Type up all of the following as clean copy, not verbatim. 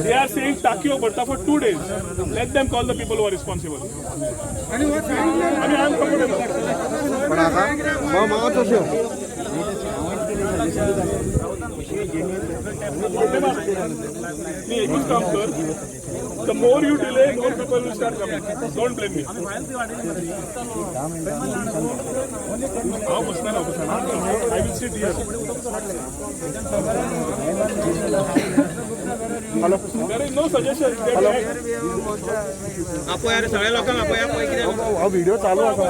They are saying Takio Bhatta for 2 days. Let them call the people who are responsible. I mean, I am comfortable. The more you delay, more people will start coming. Don't blame me. I will sit here. There is no suggestion. आपो यार सगळ्या लोकांक आपो या पळय कितें हा video चालू आसा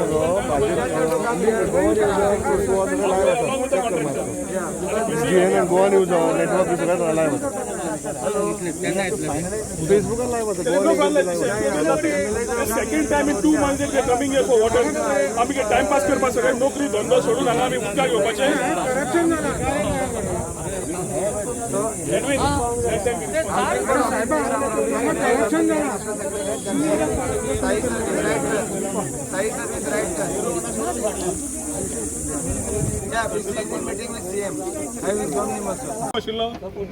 GNN गोवा न्यूज नेटवर्क सगळ्यात लायव्ह फेसबुकार live Second time in 2 months they are coming here for water. आम्ही टाइम पास करपा सगळे नोकरी धंदो सोडून हांगा आम्ही उदकाक येवपाचे.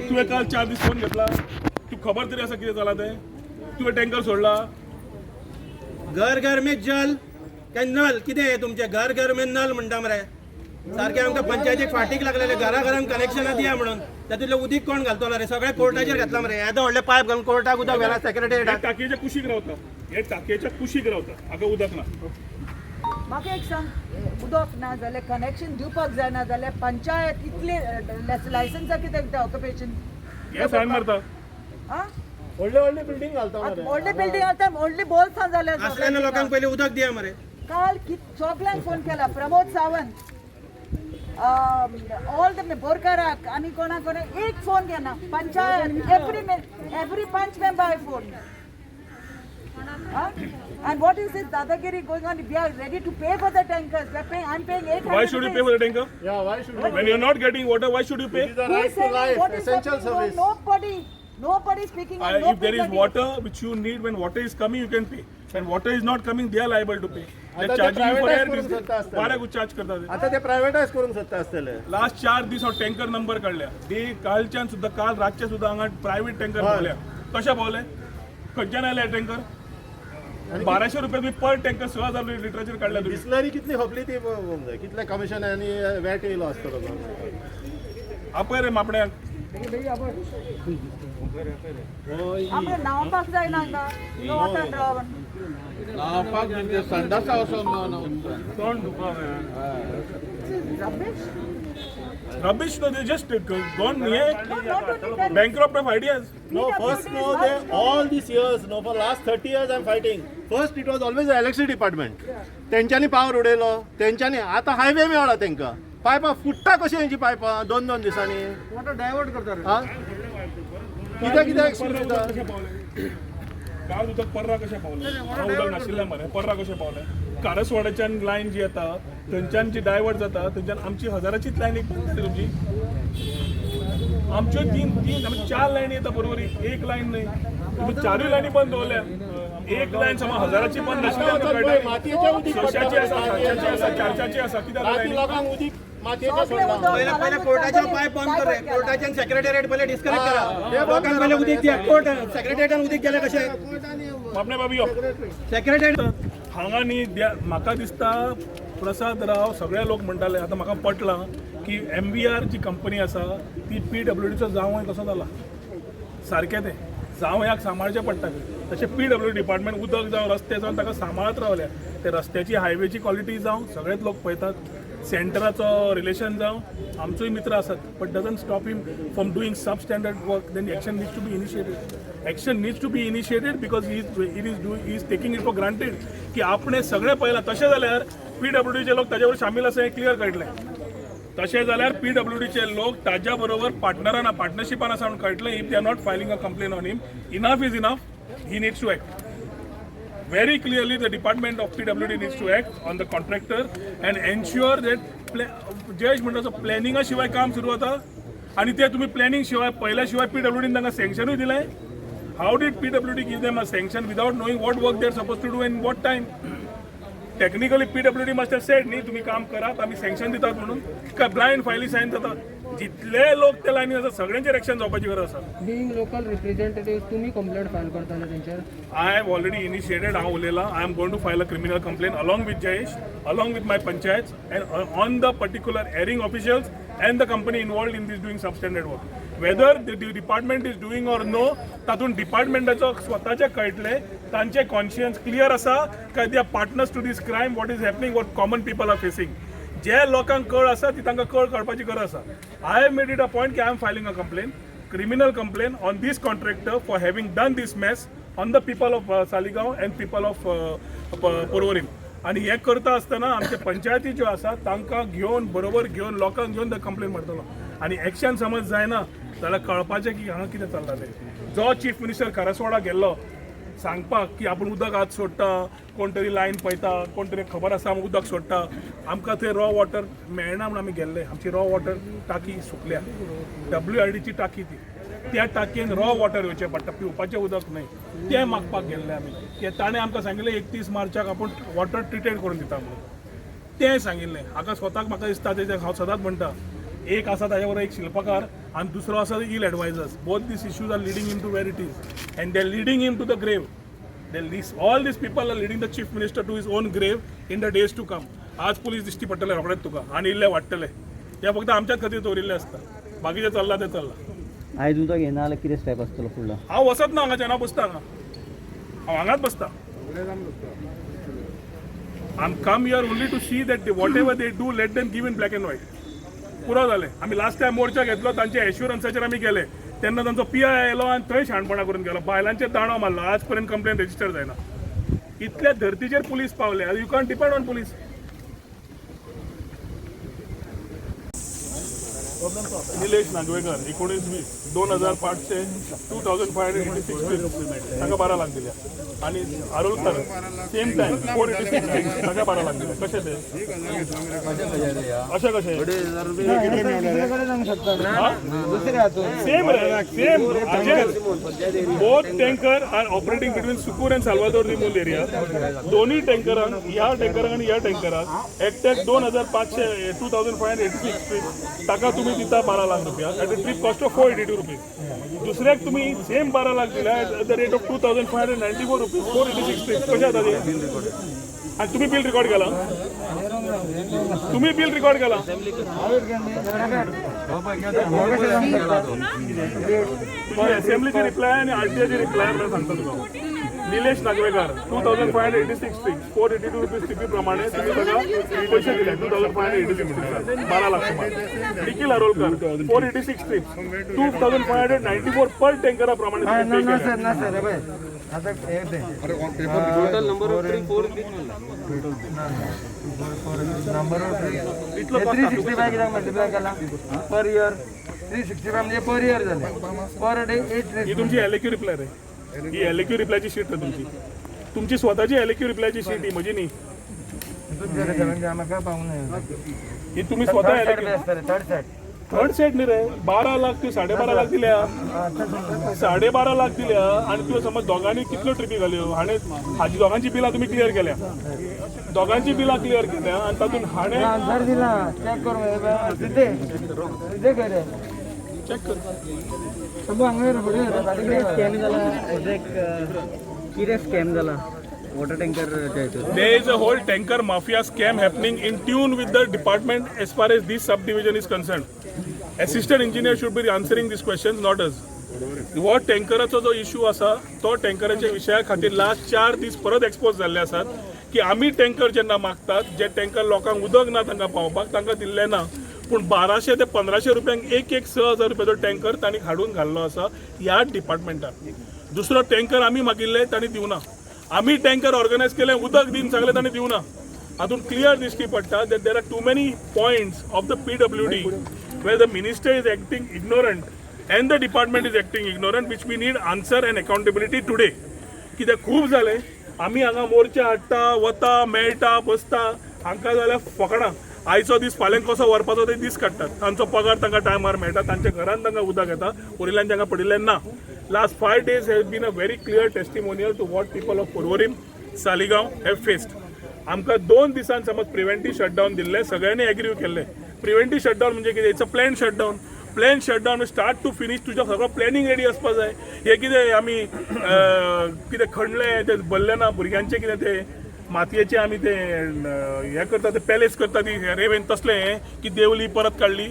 तुवें काल 4 दीस फोन घेतला तू खबर तरी आसा कितें जाला तें तुवें टँकर सोडला घर घर में जल काय नल कितें तुमचे घर घर में नल म्हणटा मरे सारखे आमकां पंचायतीक फाटीक लागलेले घराघरांक कनेक्शनां दिया म्हणून तातूंतले उदीक कोण घालतलो रे सगळे कोर्टाचेर घातला मरे येदो व्हडले पायप घालून कोर्टाक उदक व्हेला सेक्रेटरीएटाक टाकयेच्या कुशीक रावता हे टाकयेच्या कुशीक रावता हाका उदक ना म्हाका एक सांग उदक ना जाल्यार कनेक्शन दिवपाक जायना जाल्यार पंचायत इतले लायसन्सा कित्याक दिता ऑक्युपेशन हे सायन मारता व्हडले बिल्डिंग घालता व्हडले बिल्डिंग आतां व्हडली बोल्सां जाल्यार असल्या लोकांक पयलीं उदक दिया मरे काल सगळ्यांक फोन केला प्रमोद सावंत ऑल द बोरकाराक आनी कोणा एक फोन घेना पंचायत एवरी पंच member I phone and what is this dadagiri going on? We are ready to pay for the tankers. We are paying. I'm paying 800. Why should you pay for the tanker? Yeah, why should you? When you're not getting water, why should you pay? It is a right to life, essential service. Nobody speaking. If there is water which you need, when water is coming, you can pay. When water is not coming, they are liable to pay. They आता charge ते you for air. privatize करून सोदता वाऱ्याक charge करतात. आता ते प्रायव्हेटाइज करून सोदता आसतले लास्ट 4 दीस हांव टँकर नंबर काढल्या ते कालच्यान सुद्धा काल रातचे सुद्धा हांगा प्रायव्हेट टँकर भरल्या कशा भोवले खंयच्यान आयले टँकर 1200 रुपये तुम्ही पर टँकर 6000 लिटराचेर काढल्या तुम्ही बिस्लरी कितली खपली ती पळोवंक जाय कितले कमिशन आनी वॅट येयलो आसतलो तो आपय रे मापण्याक आपल्याला नावपाक जायना हांगा नो वॉटर ड्रॉवन नावपाक म्हणजे संडासा वचोन तोंड दुखोवप rubbish. Rubbish, no, they just gone No, not only bankrupt of ideas. No, first no, they all these years, no, for last 30 years I'm fighting. First it was always the electricity department. तेंच्यांनी power उडयलो, तेंच्यांनी आता highway मेळ्ळा तेंका. पायपां फुट्टा कशी हेंची पायपां 2-2 दिसांनी. Water divert करता रे. कित्याक एक्सक्यूज दिता? काल उदक पर्रा कशें पावलें उदक नाशिल्लें मरे पर्रा कशें पावलें कारसवाड्याच्यान लायन जी येता थंयच्यान जी डायवर्ट जाता थंयच्यान आमची हजाराचीच लायन एक बंद जाली तुमची आमच्यो तीन आमी 4 लायनी येता बरोबरी एक लायन न्हय तुम्ही 4 लायनी बंद दवरल्या एक लायन समज हजाराची बंद नाशिल्ली मातयेच्या उदीक सशाची आसा 700ची आसा 400ची आसा कित्याक लायनी लोकांक उदीक मातयेच्या सोडला पहिले कोर्टाचे पायप बंद कर रे कोर्टाच्यान सेक्रेटरीएट पहिले डिस्कनेक्ट करा लोकांक पहिले उदीक दिया कोर्ट सेक्रेटरीएटान उदीक गेले कशे आपणे बाबी यो सेक्रेटरीएट हांगा न्ही म्हाका दिसता प्रसाद राव सगळे लोक म्हणटाले आतां म्हाका पटलां की MVR जी कंपनी आसा ती PWDचो जावंय कसो जाला सारकें तें जावयाक सांबाळचें पडटा तशें PWD डिपार्टमेंट उदक जावं रस्ते जावन ताका सांबाळत रावल्या ते रस्त्याची हायवेची क्वॉलिटी जावं सगळेच लोक पळयतात सेंटराचो रिलेशन जावं आमचोय मित्र आसात but doesn't stop him from doing substandard work then action needs to be initiated action needs to be initiated because he is taking it for granted की आपणे सगळे पळयलां तशें जाल्यार PWDचे लोक ताजे बरोबर शामील आसा हें क्लियर कळटलें तशें जाल्यार PWDचे लोक ताज्या बरोबर पार्टनरशिपान आसा म्हणून कळटलें if they are not filing a complain on him enough is enough he needs to act very clearly the department of PWD needs to act on the contractor and ensure that Jayesh म्हणटा प्लॅनिंगा शिवाय काम सुरू होता आणि ते तुम्ही planning शिवाय पहिल्या शिवाय PWDन तांकां सँक्शनूय दिलें how did PWD give them a sanction without knowing what work they are supposed to do in what time technically PWD must have said न्ही तुम्ही काम करात आम्ही सँक्शन दितात म्हणून काय ब्लाइंड फायली सायन जातात जितले लोक त्या लायनीन आसा सगळ्यांचेर एक्शन जावपाची गरज आसा. बिंग लोकल रिप्रेझेंटेटिव्ह तुम्ही कंप्लेंट फायल करताले तेंचेर? I have already initiated. हांव उलयलां. I am going to file a criminal complaint along with Jayesh, along with my panchayats, and on the particular airing officials and the company involved in this doing substandard work. Whether the department is doing or no, तातूंत डिपार्टमेंटाचो स्वताचे कळटले, तांचे conscience clear आसा काय they are partners to this crime, what is happening, what common people are facing. जे लोकांक कळ आसा ती तांकां कळ कळपाची गरज आसा. I have made it a point की I am filing a complaint, criminal complaint on this contractor for having done this mess on the people of Saligaon and people of Porvorim. आणि हे करता आसतना आमचे पंचायती ज्यो आसा तांकां घेवन बरोबर घेवन लोकांक घेवन ते कंप्लेन मारतलो. आणि एक्शन समज जायना जाल्यार कळपाचें की हांगा कितें चल्लां तें. जो चीफ मिनिस्टर खारसवाडा गेल्लो सांगपाक की आपूण उदक आत सोडटा, कोण तरी लायन पळयता, कोण तरी खबर आसा आमी उदक सोडटा, आमकां थंय रॉ वॉटर मेळना म्हणून आमी गेल्ले. आमची रॉ वॉटर टाकी सुकल्या, WRDची टाकी ती, त्या टाकयेन रॉ वॉटर येवचें पडटा, पिवपाचें उदक न्हय. तें मागपाक गेल्ले आमी. ताणें आमकां सांगिल्लें 31 मार्चाक आपूण वॉटर ट्रिटेड करून दिता म्हणून. तें सांगिल्लें. हाका स्वताक म्हाका दिसता तेजें हांव सदांच म्हणटा, एक आसा ताजे बरोबर एक शिल्पकार आनी दुसरो आसा ill advisers. Both these issues are leading into where it is and they are leading into the grave. All these people are leading the chief minister to his own grave in the days to come. आज पुलीस दिश्टी पडटले रोखडेच तुका आनी इल्ले वाडटले. हे फक्त आमच्याच खातीर दवरिल्ले आसता, बाकीचें चल्लां तें चल्लां. आयज उदक येना जाल्यार कितें स्टेप आसतलो फुडलो? हांव वचत ना हांगाच्यान, हांव बसता हांगा, हांव हांगाच बसता. I am come here only to see that whatever they do let them give in black and white. पुरो जालें. आमी लास्ट टायम मोर्चा घेतलो तांचे एश्युरन्साचेर आमी गेले, तेन्ना तांचो PI आयलो आनी थंय शाणपणां करून गेलो, बायलांचेर दांडो मारलो. आज पर्यंत कंप्लेन रेजिस्टर जायना. इतल्या धर्तीचेर पुलीस पावले. You can depend on police. Nilesh Nagwekar 19-20 2500 2586 ताका 12 लाख दिल्या. आणि आरोलकर सेम टाइम 486 ताका 12 लाख दिल्या. कशें ते अशें कशें सेम रे same. Both tanker are operating between Sukur and Salvador दी मूल एरिया. दोन्ही टँकरांक, ह्या टँकराक आणि ह्या टँकराक एकट्याक 2586 ताका तुम्ही दिता 12 लाख रुपया at the trip cost of 482 rupees. दुसऱ्याक तुम्ही सेम 12 लाख दिल्या at the rate of 2594 rupees 486 trip. कशें जाता ते? आणि तुम्ही बिल रेकॉर्ड केला, तुम्ही बिल रेकॉर्ड केला. असेंब्लीची रिप्लाय आणि RTIची रिप्लाय मला सांगता तुका. निलेश नागवेकर 2586 ट्रीप 482 रुपीज टिपी प्रमाणे तुम्ही बघा पैसे दिले 2586 12 लाख रुपये. निखिल अरोलकर 486 ट्रीप 2594 पर टँकरा प्रमाणे टोटल नंबर ऑफ ट्री 4 इतलो 365 कित्याक मल्टिप्लाय केला पर इयर? 365 म्हणजे पर इयर झाले, पर डे 8 ट्रीप. ही तुमची LAQ रिप्लाय रे. ही LAQ रिप्लायची शीट आहे तुमची, तुमची स्वतःची LAQ रिप्लायची शीट ही म्हजी न्ही. ही तुम्ही स्वतः थर्ड सेट न्ही रे. 12 लाख तू 12.5 लाख दिल्या, 12.5 लाख दिल्या. आणि तुवें समज दोगांनी कितल्यो ट्रिपी घाल्यो? हाणे हाजी दोगांची बिलां तुम्ही क्लियर केल्या, दोगांची बिलां क्लियर केल्या आणि तातूंत हाणे चेक कर. स्कॅम जाला कितें स्कॅम जाला water tanker? There is a whole tanker mafia scam happening in tune with the department as far as this subdivision is concerned. Assistant engineer should be answering these questions, not us. हो टँकराचो जो issue आसा तो टँकराच्या विशया खातीर last 4 दीस परत expose जाल्ले आसात की आमी टँकर जेन्ना मागतात, जे टँकर लोकांक उदक ना तांकां पावपाक तांकां दिल्ले ना, पूण 1200 ते 1500 रुपयांक एक 6,000 रुपयाचो टँकर तांणी हाडून घाल्लो आसा ह्या डिपार्टमेंटान. दुसरो टँकर आमी मागिल्ले तांणी दिवना. आम्ही टँकर ऑर्गनायज केले, उदक दिन सांगले तांणी दिवना. हातून क्लियर दिश्टी पडटा that there are too many points of the PWD where the minister is acting ignorant and the department is acting ignorant, which we need answer and accountability today. कित्याक खूब जालें आमी हांगा मोर्चा हाडटा, वता, मेळटा, बसता, हांकां जाल्यार फकाणां. आयचो दीस फाल्यां कसो व्हरपाचो ते दीस काडटात. तांचो पगार तांकां टायमार मेळटा, तांच्या घरान तांकां उदक येता, वरिल्यान तांकां पडिल्लें ना. Last 5 days has been a very clear testimonial to what people of Porvorim, Saligaon have faced. आमकां 2 दिसान समज प्रिव्हेंटीव शटडावन दिल्ले, सगळ्यांनी एग्री केल्ले. प्रिव्हेंटीव शटडाऊन म्हणजे कितें? It's a plan shutdown. Plan shutdown start to finish तुजें सगळो प्लॅनिंग रेडी आसपा जाय. हे कितें आमी कितें खणलें ते भरलें ना भुरग्यांचें कितें ते मातयेचे आमी ते हे करता ते पॅलेस करता ती रेवेन तसलें हें की देवली परत काडली.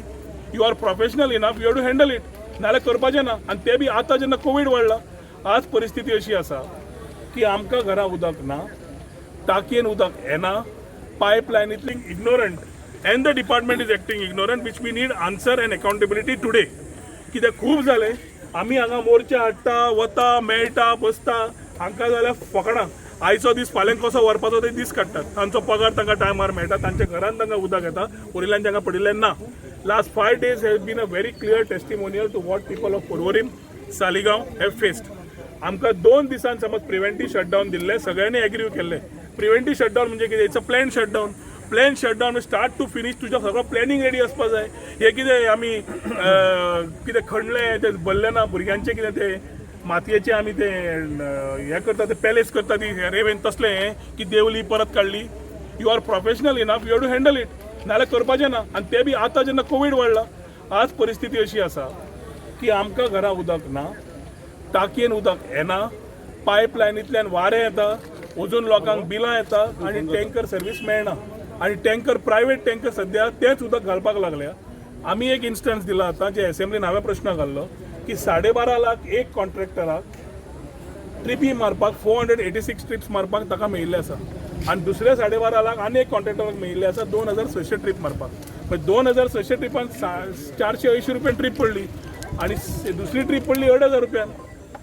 You are professional enough, you have to handle it. नाल्यार करपाचें ना. आनी ते बी आतां जेन्ना कोवीड वाडला, आज परिस्थिती अशी आसा की आमकां घरा उदक ना, टाकयेन उदक येना, पायपलायनींतली ignorant, and the department is acting ignorant, which we need answer and accountability today. कित्याक खूब जालें आमी हांगा मोर्चा हाडटा, वता, मेळटा, बसता, हांकां जाल्यार फकाणां. आयचो दीस फाल्यां कसो व्हरपाचो ते दीस काडटात. तांचो पगार तांकां टायमार मेळटा, तांच्या घरान तांकां उदक येता, वडिलांनी तांकां पडिल्लें ना. Last 5 days has been a very clear testimonial to what people of Porvorim, Saligaon have faced. आमकां 2 दिसान समज प्रिव्हेंटीव शटडाऊन दिल्ले, सगळ्यांनी एग्री केल्ले. प्रिव्हेंटीव शटडाऊन म्हणजे कितें? It's a plan shutdown. Plan shutdown start to finish तुजें सगळो प्लॅनिंग रेडी आसपा जाय. हे कितें आमी कितें खणलें ते भरलें ना भुरग्यांचें कितें ते मातयेचे आमी ते हे करता ते पॅलेस करता ती रेवेन तसलें हें की देवली परत काडली. You are professional enough, you have to handle it. नाल्यार करपाचें ना. आनी ते बी आतां जेन्ना कोवीड वाडला, आज परिस्थिती अशी आसा की आमकां घरा उदक ना, टाकयेन उदक येना, पायपलायनींतल्यान वारें येता, अजून लोकांक बिलां येता आनी टँकर सर्वीस मेळना. आणि टँकर प्रायव्हेट टँकर सध्या तेच उदक घालपाक लागल्या. आमी एक इन्स्टन्स दिला आतां जे असेंब्लीन हांवें प्रश्न घाल्लो की 12.5 लाख एक कॉन्ट्रॅक्टराक ट्रिपी मारपाक 486 ट्रिप्स मारपाक ताका मेळिल्ले आसा. आनी दुसरे 12.5 लाख आनी एक कॉन्ट्रॅक्टराक मेळिल्ले आसा 2600 ट्रीप मारपाक. म्हणजे 2600 ट्रिपान 480 रुपयान ट्रीप पडली आनी दुसरी ट्रीप पडली 2,500 रुपयान.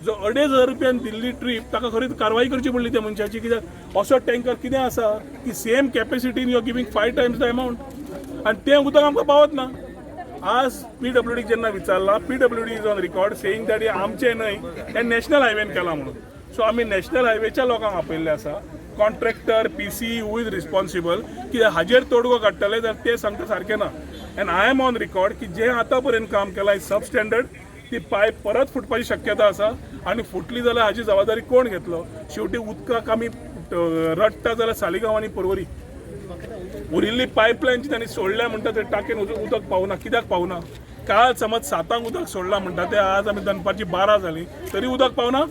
जो 2,500 रुपयान दिल्ली ट्रीप ताका खरीच कारवाई करची पडली त्या मनशाची. कित्याक असो टँकर कितें आसा की सेम कॅपेसिटीन you are giving 5 times the amount आनी तें उदक आमकां पावत ना. आज PWDक जेन्ना विचारला, PWD is on record saying that हे आमचें न्हय, हें नॅशनल हायवेन केलां म्हणून. सो आमी नॅशनल हायवेच्या लोकांक आपयल्ले आसा. Contractor, PC who is responsible कित्याक हाजेर तोडगो काडटले जाल्यार ते सांगता सारकें ना. And I am on record की जें आतां पर्यंत काम केलां इज सब स्टँडर्ड. ती पायप परत फुटपाची शक्यता आसा आनी फुटली जाल्यार हाची जबाबदारी कोण घेतलो? शेवटी उदकाक आमी रडटा जाल्यार सालिगांव आनी पर्वरी. उरिल्ली पायपलायन जी तांणी सोडल्या म्हणटा ते टाकयेन उदक पावना. कित्याक पावना? काल समज 7 उदक सोडलां म्हणटा ते आज आमी दनपारची 12 जालीं तरी उदक पावना.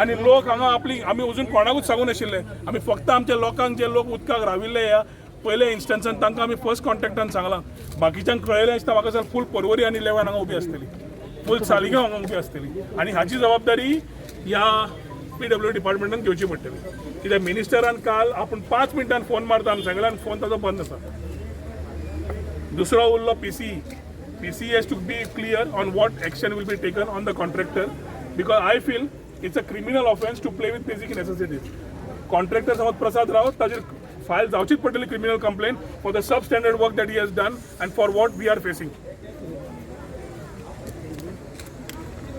आनी लोक हांगा आमी अजून कोणाकूच सांगून नाशिल्ले. आमी फक्त आमच्या लोकांक जे लोक उदकाक राविल्ले ह्या पयले इन्स्टन्सान तांकां आमी फर्स्ट कॉन्टॅक्टान सांगलां. बाकीच्यांक कळयलें आसता म्हाका जाल्यार फूल पर्वरी आनी 11 हांगा उबी आसतली, फूल सालिगांव हांगा उबी आसतली. आनी हाची जबाबदारी ह्या PWD डिपार्टमेंटान घेवची पडटली. कित्याक मिनिस्टरान काल आपूण 5 मिनटान फोन मारता आमी सगळ्यांक फोन ताचो बंद आसा. दुसरो उरलो PC has to be clear on what action will be taken on the contractor because I feel it's a criminal offence to play with basic necessities. Contractor समज प्रसाद रावत ताजेर फायल जावचीच पडटली criminal complaint for the substandard work that he has done and for what we are facing.